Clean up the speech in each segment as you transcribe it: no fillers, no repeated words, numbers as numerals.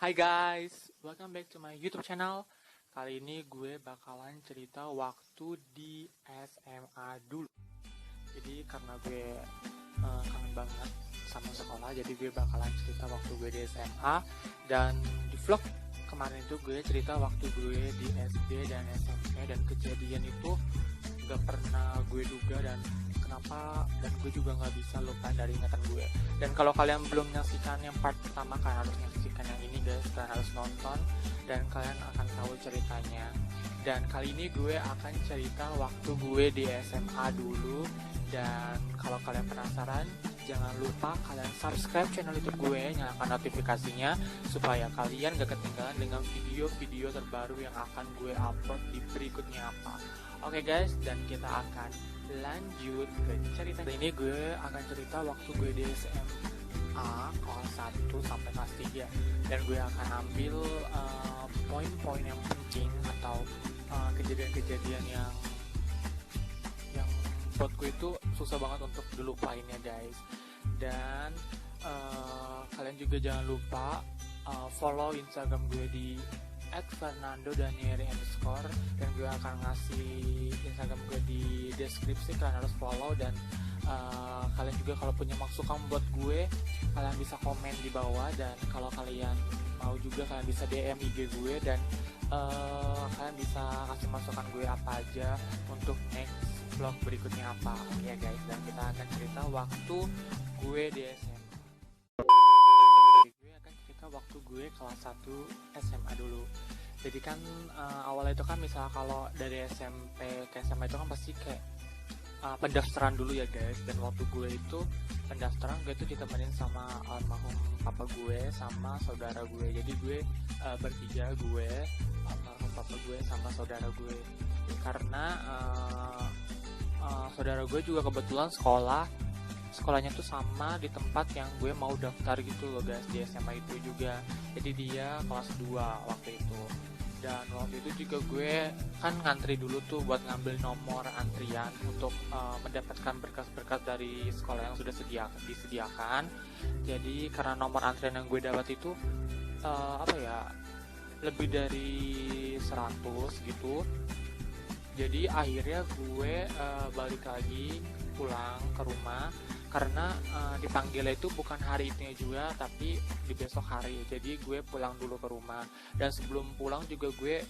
Hai guys, welcome back to my YouTube channel. Kali ini gue bakalan cerita waktu di SMA dulu. Jadi karena gue kangen banget sama sekolah, jadi gue bakalan cerita waktu gue di SMA. Dan di vlog kemarin itu gue cerita waktu gue di SD dan SMP, dan kejadian itu gak pernah gue duga dan kenapa, dan gue juga gak bisa lupain dari ingatan gue. Dan kalau kalian belum menyaksikan yang part pertama, kalian harus menyaksikan yang ini guys, kalian harus nonton dan kalian akan tahu ceritanya. Dan kali ini gue akan cerita waktu gue di SMA dulu. Dan kalau kalian penasaran, jangan lupa kalian subscribe channel YouTube gue, nyalakan notifikasinya supaya kalian gak ketinggalan dengan video-video terbaru yang akan gue upload di berikutnya apa. Oke guys, dan kita akan lanjut ke cerita. Ini gue akan cerita waktu gue di SMA kelas 1 sampai kelas 3, dan gue akan ambil poin-poin yang penting atau kejadian-kejadian yang buat gue itu susah banget untuk dilupainnya guys. Dan kalian juga jangan lupa follow Instagram gue di @fernando_danieri_, dan gue akan ngasih Instagram gue di deskripsi, kalian harus follow. Dan kalian juga kalau punya masukan buat gue, kalian bisa komen di bawah. Dan kalau kalian mau juga, kalian bisa DM IG gue, dan kalian bisa kasih masukan gue apa aja untuk next vlog berikutnya apa. Oke ya guys, dan kita akan cerita waktu gue di SMA. Gue akan cerita waktu gue kelas 1 SMA dulu. Jadi kan awalnya itu kan misal kalau dari SMP ke SMA itu kan pasti kayak pendaftaran dulu ya guys. Dan waktu gue itu pendaftaran, gue itu ditemenin sama almarhum papa gue sama saudara gue. Jadi gue bertiga, gue, almarhum papa gue sama saudara gue. Karena saudara gue juga kebetulan sekolahnya tuh sama di tempat yang gue mau daftar gitu loh guys, di SMA itu juga. Jadi dia kelas 2 waktu itu. Dan waktu itu juga gue kan ngantri dulu tuh buat ngambil nomor antrian untuk mendapatkan berkas-berkas dari sekolah yang sudah disediakan. Jadi karena nomor antrian yang gue dapat itu lebih dari 100 gitu. Jadi akhirnya gue balik lagi pulang ke rumah, karena dipanggilnya itu bukan hari itu juga, tapi di besok hari. Jadi gue pulang dulu ke rumah. Dan sebelum pulang juga gue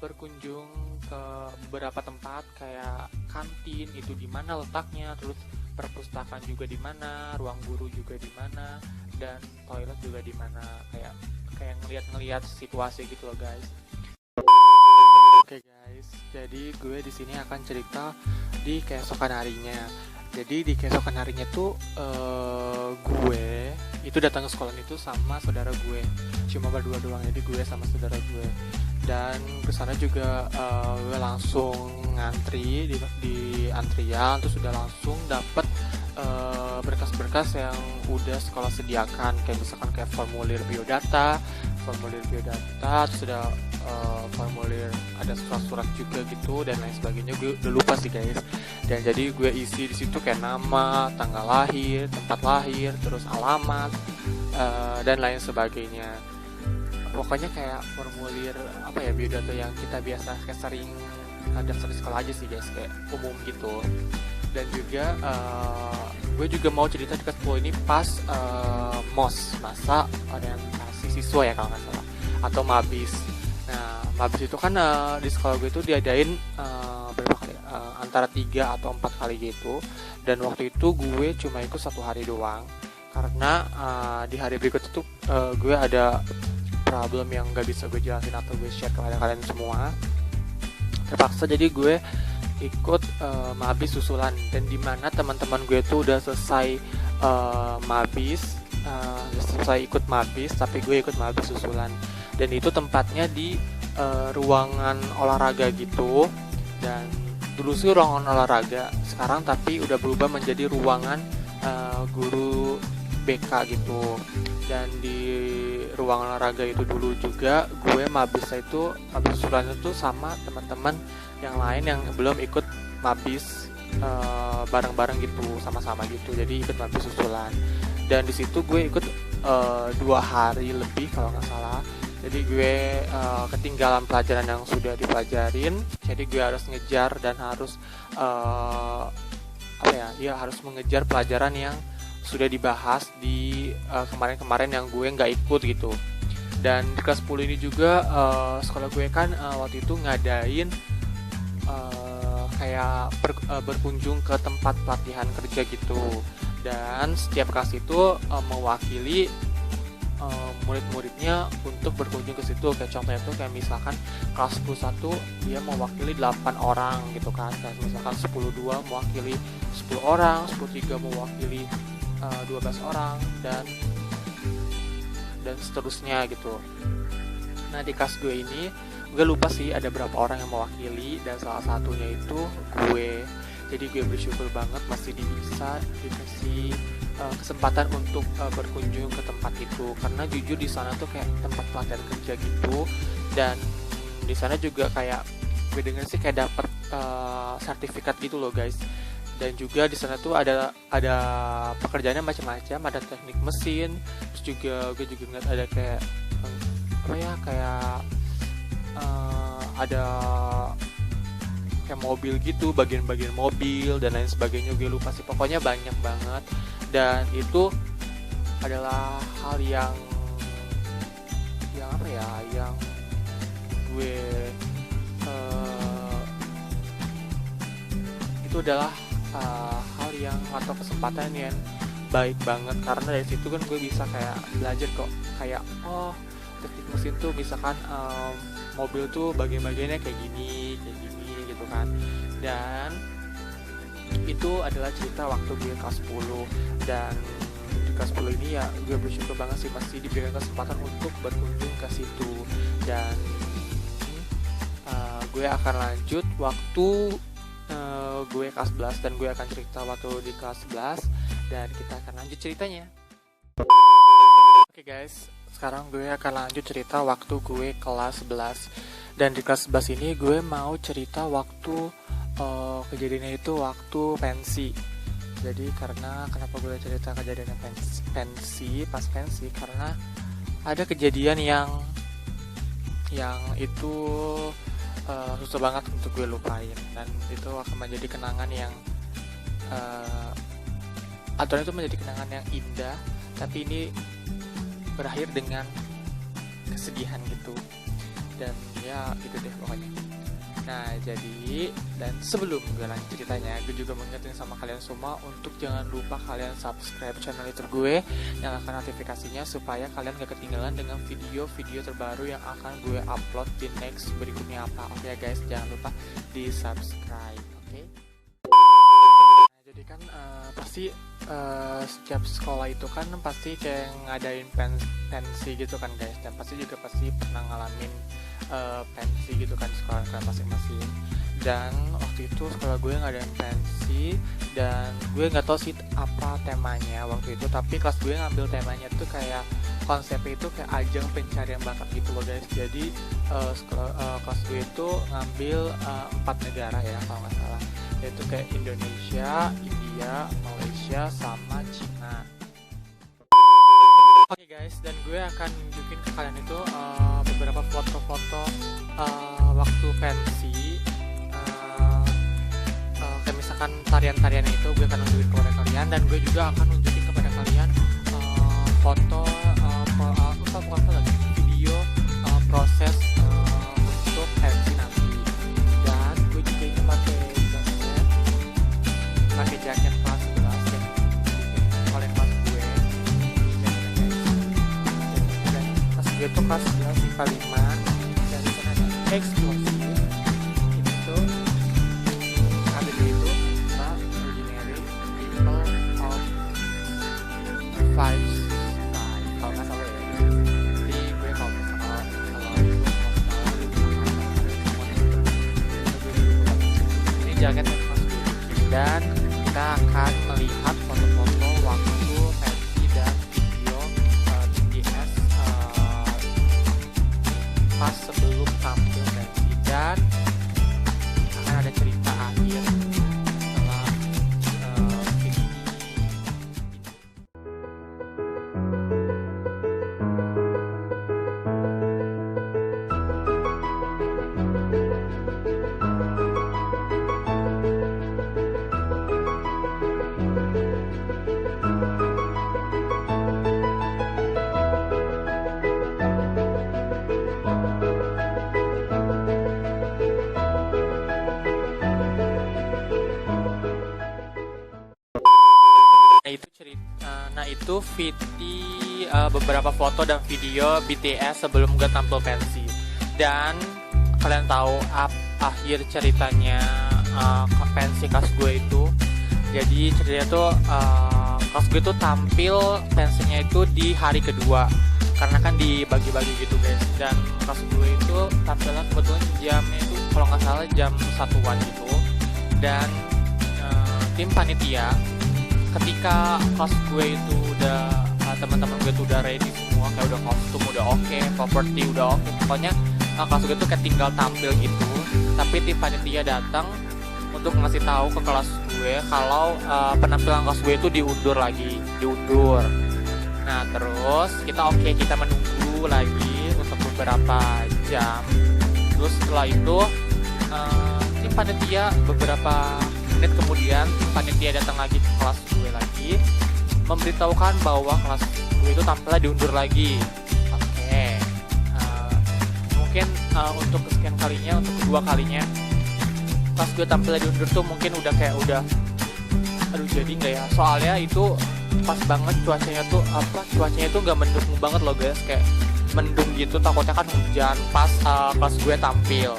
berkunjung ke beberapa tempat kayak kantin itu di mana letaknya, terus perpustakaan juga di mana, ruang guru juga di mana, dan toilet juga di mana, kayak ngeliat situasi gitu loh guys. Oke guys, jadi gue di sini akan cerita di keesokan harinya. Jadi di keesokan harinya tuh gue itu datang ke sekolah itu sama saudara gue, cuma berdua doang. Jadi gue sama saudara gue, dan kesana juga gue langsung ngantri di antrian, terus udah langsung dapet berkas-berkas yang udah sekolah sediakan, kayak misalkan kayak formulir biodata, terus ada formulir, ada surat-surat juga gitu, dan lain sebagainya. Gue udah lupa sih guys. Dan jadi gue isi di situ kayak nama, tanggal lahir, tempat lahir, terus alamat, dan lain sebagainya. Pokoknya kayak formulir biodata yang kita biasa kayak sering daftar di sekolah aja sih guys, kayak umum gitu. Dan juga gue juga mau cerita di kelas 10 ini pas MOS, masa orientasi siswa ya kalau nggak salah, atau MABIS. Nah, MABIS itu kan di sekolah gue itu diadain berapa kali? Antara 3 atau 4 kali gitu. Dan waktu itu gue cuma ikut 1 hari doang, karena di hari berikut itu gue ada problem yang gak bisa gue jelasin atau gue share kepada kalian semua. Terpaksa jadi gue ikut MABIS susulan, dan dimana teman-teman gue tuh udah selesai MABIS, selesai ikut MABIS, tapi gue ikut MABIS susulan. Dan itu tempatnya di ruangan olahraga gitu. Dan dulu sih ruangan olahraga, sekarang tapi udah berubah menjadi ruangan guru BK gitu. Dan di ruangan olahraga itu dulu juga gue MABIS susulan itu sama teman-teman yang lain yang belum ikut MABIS bareng-bareng gitu, sama-sama gitu. Jadi ikut MABIS susulan. dan di situ gue ikut 2 hari lebih kalau nggak salah. Jadi gue ketinggalan pelajaran yang sudah dipelajarin, jadi gue harus ngejar dan harus harus mengejar pelajaran yang sudah dibahas di kemarin-kemarin yang gue nggak ikut gitu. Dan di kelas 10 ini juga sekolah gue kan waktu itu ngadain berkunjung ke tempat pelatihan kerja gitu, dan setiap kelas itu mewakili murid-muridnya untuk berkunjung ke situ. Kayak contohnya tuh kayak misalkan kelas 11 dia mewakili 8 orang gitu kan, kayak misalkan 10-2 mewakili 10 orang, 10-3 mewakili 12 orang, dan seterusnya gitu. Nah di kelas gue ini gue lupa sih ada berapa orang yang mewakili, dan salah satunya itu gue. Jadi gue bersyukur banget masih dikasih kesempatan untuk berkunjung ke tempat itu, karena jujur di sana tuh kayak tempat pelatihan kerja gitu, dan di sana juga kayak gue denger sih kayak dapet sertifikat gitu loh guys. Dan juga di sana tuh ada pekerjaannya macam-macam, ada teknik mesin, terus juga gue juga ngeliat ada kayak ada kayak mobil gitu, bagian-bagian mobil dan lain sebagainya, gue lupa sih, pokoknya banyak banget. Dan itu adalah hal yang gue itu adalah hal yang atau kesempatan yang baik banget, karena dari situ kan gue bisa kayak belajar kok kayak teknik mesin tuh misalkan mobil tuh bagian-bagiannya kayak gini gitu kan. Dan itu adalah cerita waktu gue kelas 10, dan di kelas 10 ini ya gue bersyukur banget sih masih diberikan kesempatan untuk berkunjung ke situ. Dan gue akan lanjut waktu gue kelas 11, dan gue akan cerita waktu di kelas 11, dan kita akan lanjut ceritanya. Oke guys, sekarang gue akan lanjut cerita waktu gue kelas 11. Dan di kelas 11 ini gue mau cerita waktu kejadiannya itu waktu pensi. Jadi kenapa gue cerita kejadian pas pensi, karena ada kejadian yang itu susah banget untuk gue lupain, dan itu akan menjadi kenangan yang itu menjadi kenangan yang indah, tapi ini berakhir dengan kesedihan gitu. Dan ya gitu deh pokoknya. Nah jadi, dan sebelum gue lanjut ceritanya, gue juga mengingetin sama kalian semua untuk jangan lupa kalian subscribe channel YouTube gue, nyalakan notifikasinya supaya kalian gak ketinggalan dengan video-video terbaru yang akan gue upload di next berikutnya apa. Oke guys, jangan lupa di subscribe. Oke. Nah, jadi kan pasti setiap sekolah itu kan pasti kayak ngadain pensi gitu kan guys, dan pasti pernah ngalamin pensi gitu kan di sekolah kalian masing-masing. Dan waktu itu sekolah gue ngadain pensi, dan gue nggak tahu sih apa temanya waktu itu, tapi kelas gue ngambil temanya tuh kayak konsepnya itu kayak ajang pencarian bakat gitu loh guys. Jadi kelas gue itu ngambil 4 negara ya kalau nggak salah, yaitu kayak Indonesia, India, Malaysia, sama Cina. Oke guys, dan gue akan nunjukin ke kalian itu beberapa foto-foto waktu pensi. Kayak misalkan tarian-tarian itu gue akan nunjukin kepada kalian, dan gue juga akan nunjukin kepada kalian video proses untuk pensi nanti. Dan gue juga ini pakai jaket kelas 11 yang oleh kelas gue. Gue tuh kelas 11 IPA 5, dan disana ada eksklusif itu ada di itu Ordinary People of 5 kalau nggak salah ya. Jadi gue kalau ini jaketnya kelas gue, dan kita akan melihat foto-foto waktu pensi dan video BTS pas sebelum tampil pensi. itu beberapa foto dan video BTS sebelum gue tampil pensi. Dan kalian tahu akhir ceritanya pensi kelas gue itu. Jadi ceritanya tuh kelas gue tuh tampil pensinya itu di hari kedua, karena kan dibagi-bagi gitu guys. Dan kelas gue itu tampilnya kebetulan jamnya itu kalau nggak salah jam 1-an gitu. Dan tim panitia ketika kelas gue itu udah teman-teman gue tuh udah ready semua, kayak udah kostum udah oke, properti udah oke, pokoknya kelas gue tuh kayak tinggal tampil gitu. Tapi tim panitia datang untuk ngasih tahu ke kelas gue kalau penampilan kelas gue itu diundur. Nah terus kita menunggu lagi untuk beberapa jam. Terus setelah itu tim panitia beberapa menit kemudian panitia datang lagi ke kelas gue lagi, memberitahukan bahwa kelas gue itu tampilnya diundur lagi. Oke. Mungkin untuk kesekian kalinya, untuk kedua kalinya kelas gue tampilnya diundur tuh mungkin udah aduh jadi nggak ya, soalnya itu pas banget cuacanya tuh nggak mendukung banget loh guys, kayak mendung gitu, takutnya kan hujan pas kelas gue tampil.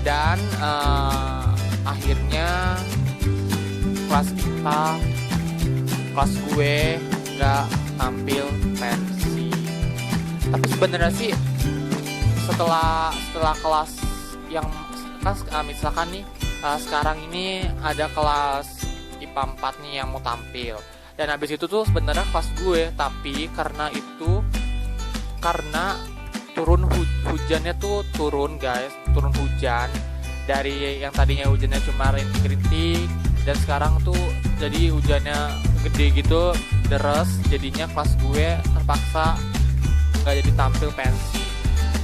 Dan akhirnya kelas gue nggak tampil pensi. Tapi sebenarnya sih setelah kelas yang misalkan nih sekarang ini ada kelas IPA 4 nih yang mau tampil, dan habis itu tuh sebenarnya kelas gue, tapi karena hujannya tuh turun hujan, dari yang tadinya hujannya cuma rintik-rintik dan sekarang tuh jadi hujannya gede gitu, deres, jadinya kelas gue terpaksa nggak jadi tampil pensi.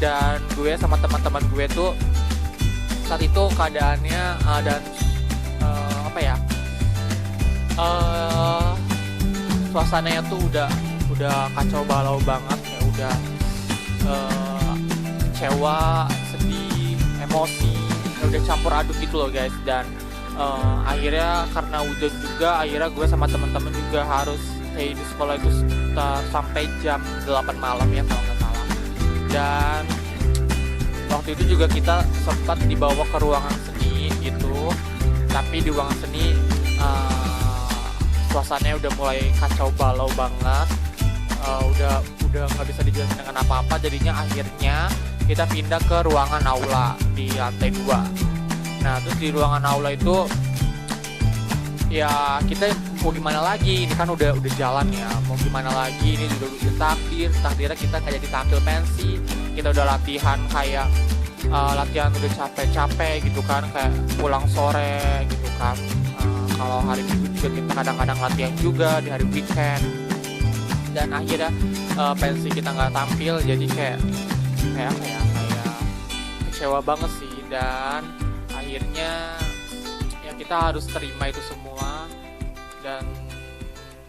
Dan gue sama teman-teman gue tuh saat itu keadaannya suasananya tuh udah kacau balau banget, ya udah kecewa, sedih, emosi, ya udah campur aduk gitu loh guys. Dan akhirnya karena hujan juga, akhirnya gue sama teman-teman juga harus stay di sekolah itu sampai jam 8 malam ya kalau nggak salah. Dan waktu itu juga kita sempat dibawa ke ruangan seni gitu, tapi di ruangan seni suasananya udah mulai kacau balau banget, udah nggak bisa dijelasin dengan apa-apa. Jadinya akhirnya kita pindah ke ruangan aula di lantai 2. Nah terus di ruangan aula itu ya kita mau gimana lagi, ini kan udah jalan ya, mau gimana lagi, ini juga udah takdirnya kita nggak jadi tampil pensi. Kita udah latihan kayak latihan udah capek-capek gitu kan, kayak pulang sore gitu kan. Kalau hari Minggu juga kita kadang-kadang latihan juga di hari weekend. Dan akhirnya pensi kita nggak tampil, jadi kayak kecewa banget sih. Dan akhirnya ya kita harus terima itu semua. Dan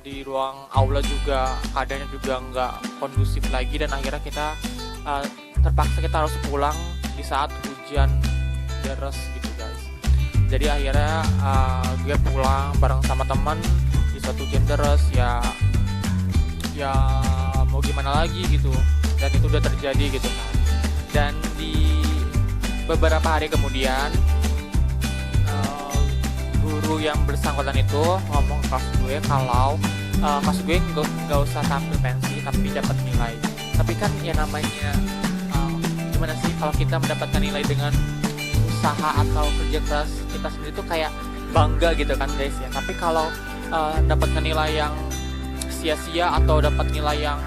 di ruang aula juga keadaannya juga nggak kondusif lagi, dan akhirnya kita terpaksa kita harus pulang di saat hujan deras gitu guys. Jadi akhirnya gue pulang bareng sama teman di saat hujan deras, ya mau gimana lagi gitu. Dan itu udah terjadi gitu kan. Dan di beberapa hari kemudian guru yang bersangkutan itu ngomong ke kelas gue kalau kelas gue nggak usah tampil pensi tapi dapat nilai. Tapi kan ya namanya gimana sih, kalau kita mendapatkan nilai dengan usaha atau kerja keras kita sendiri tuh kayak bangga gitu kan guys ya. Tapi kalau dapatkan nilai yang sia-sia atau dapat nilai yang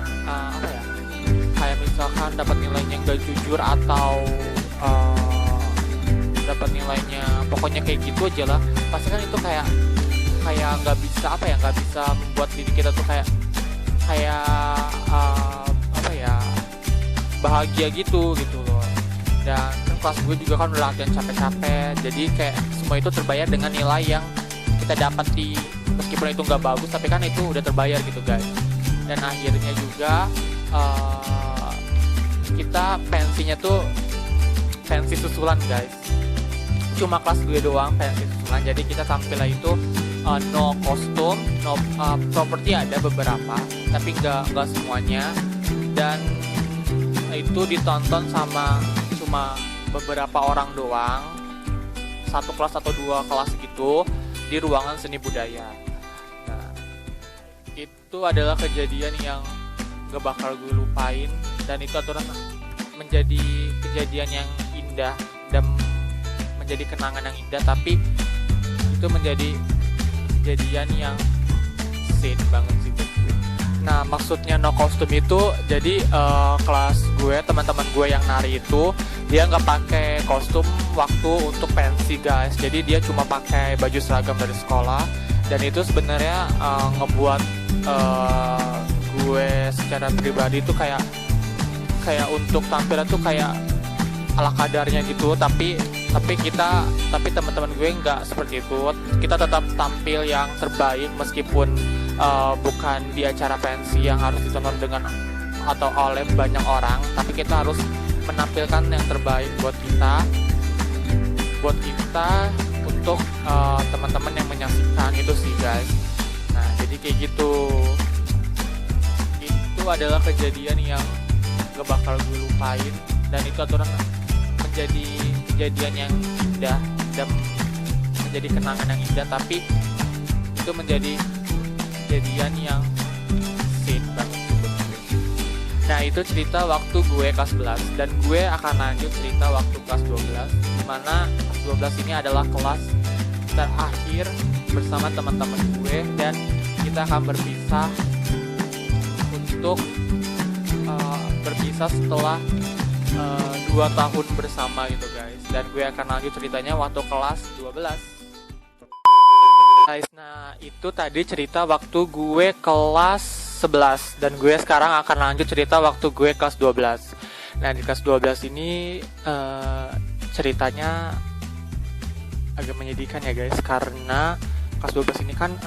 kayak misalkan dapat nilainya nggak jujur atau dapat nilainya pokoknya kayak gitu aja lah, pasti kan itu kayak nggak bisa membuat diri kita tuh kayak bahagia gitu loh. Dan kan kelas gue juga kan udah latihan capek-capek, jadi kayak semua itu terbayar dengan nilai yang kita dapat meskipun itu nggak bagus, tapi kan itu udah terbayar gitu guys. Dan akhirnya juga kita pensinya tuh pensi susulan guys, cuma kelas gue doang pensi susulan. Jadi kita tampilnya itu no kostum, no properti ada beberapa, tapi nggak semuanya, dan itu ditonton sama cuma beberapa orang doang, satu kelas atau dua kelas gitu di ruangan seni budaya. Nah, itu adalah kejadian yang gak bakal gue lupain, dan itu aturan menjadi kejadian yang indah dan menjadi kenangan yang indah, tapi itu menjadi kejadian yang sad banget sih buat gue. Nah, maksudnya no kostum itu jadi kelas gue, teman-teman gue yang nari itu dia nggak pakai kostum waktu untuk pensi guys, jadi dia cuma pakai baju seragam dari sekolah, dan itu sebenarnya ngebuat gue secara pribadi tuh kayak untuk tampilan tuh kayak ala kadarnya gitu, tapi teman-teman gue nggak seperti itu. Kita tetap tampil yang terbaik meskipun bukan di acara pensi yang harus ditonton dengan atau oleh banyak orang, tapi kita harus menampilkan yang terbaik buat kita untuk teman-teman yang menyaksikan itu sih guys. Nah, jadi kayak gitu. Itu adalah kejadian yang gak bakal gue lupain, dan itu aturan menjadi kejadian yang indah dan menjadi kenangan yang indah, tapi itu menjadi kejadian yang sad banget. Nah, itu cerita waktu gue kelas 11, dan gue akan lanjut cerita waktu kelas 12, dimana kelas 12 ini adalah kelas terakhir bersama teman-teman gue, dan kita akan berpisah untuk berpisah setelah 2 tahun bersama gitu guys, dan gue akan lanjut ceritanya waktu kelas 12 guys. Nah, itu tadi cerita waktu gue kelas 11, dan gue sekarang akan lanjut cerita waktu gue kelas 12. Nah, di kelas 12 ini ceritanya agak menyedihkan ya guys, karena kelas 12 ini kan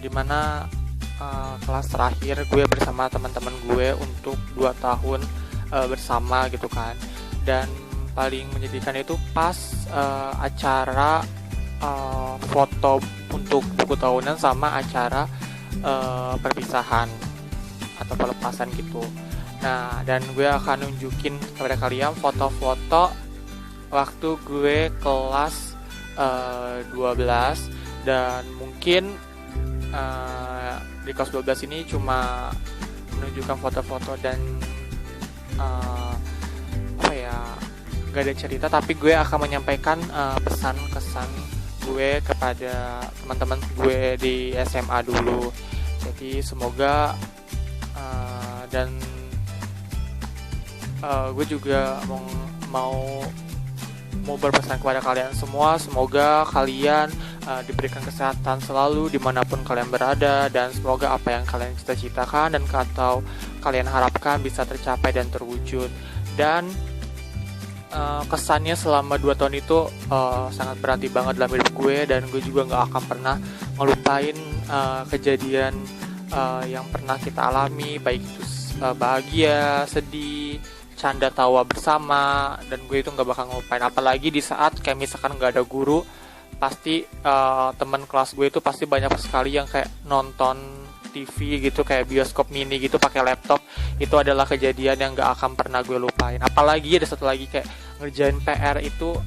dimana kelas terakhir gue bersama teman-teman gue untuk 2 tahun bersama gitu kan. Dan paling menyedihkan itu pas acara foto untuk buku tahunan sama acara perpisahan atau pelepasan gitu. Nah, dan gue akan nunjukin kepada kalian foto-foto waktu gue kelas 12, dan mungkin di kelas 12 ini cuma menunjukkan foto-foto dan gak ada cerita, tapi gue akan menyampaikan pesan-kesan gue kepada teman-teman gue di SMA dulu. Jadi semoga dan gue juga mau berpesan kepada kalian semua, semoga kalian diberikan kesehatan selalu dimanapun kalian berada, dan semoga apa yang kalian cita-citakan dan atau kalian harapkan bisa tercapai dan terwujud. Dan kesannya selama 2 tahun itu sangat berarti banget dalam hidup gue, dan gue juga gak akan pernah ngelupain kejadian yang pernah kita alami, baik itu bahagia, sedih, canda tawa bersama, dan gue itu gak bakal ngelupain. Apalagi di saat kayak misalkan gak ada guru, pasti teman kelas gue itu pasti banyak sekali yang kayak nonton TV gitu, kayak bioskop mini gitu pakai laptop. Itu adalah kejadian yang gak akan pernah gue lupain. Apalagi ada satu lagi kayak ngerjain PR itu,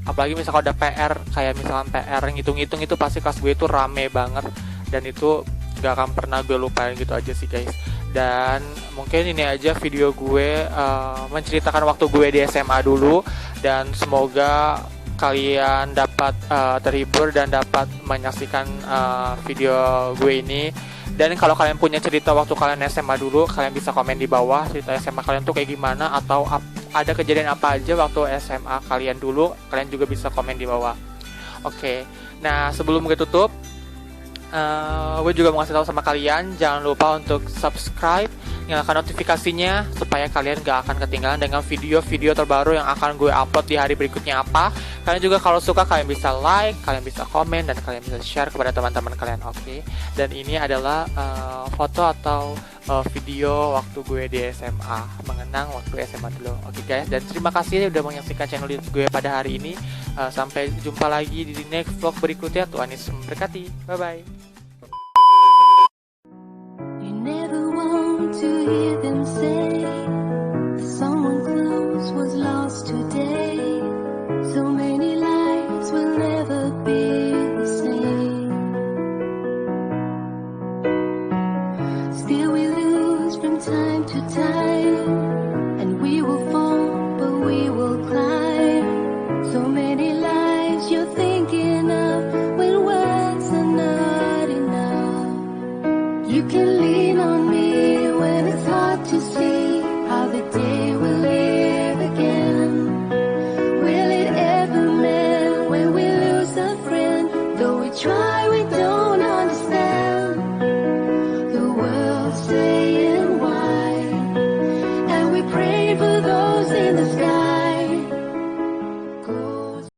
apalagi misalkan ada PR kayak misalkan PR ngitung-ngitung, itu pasti kelas gue itu rame banget, dan itu gak akan pernah gue lupain gitu aja sih guys. Dan mungkin ini aja video gue menceritakan waktu gue di SMA dulu, dan semoga kalian dapat terhibur dan dapat menyaksikan video gue ini. Dan kalau kalian punya cerita waktu kalian SMA dulu, kalian bisa komen di bawah cerita SMA kalian tuh kayak gimana, atau ada kejadian apa aja waktu SMA kalian dulu, kalian juga bisa komen di bawah. Oke. Nah, sebelum gue tutup, gue juga mau kasih tahu sama kalian, jangan lupa untuk subscribe, nyalakan notifikasinya supaya kalian gak akan ketinggalan dengan video-video terbaru yang akan gue upload di hari berikutnya apa. Kalian juga kalau suka kalian bisa like, kalian bisa komen, dan kalian bisa share kepada teman-teman kalian. Oke. Dan ini adalah foto atau video waktu gue di SMA, mengenang waktu SMA dulu. Oke guys, dan terima kasih udah menyaksikan channel YouTube gue pada hari ini. Sampai jumpa lagi di next vlog berikutnya. Tuhan Yesus memberkati. Bye bye. hear them say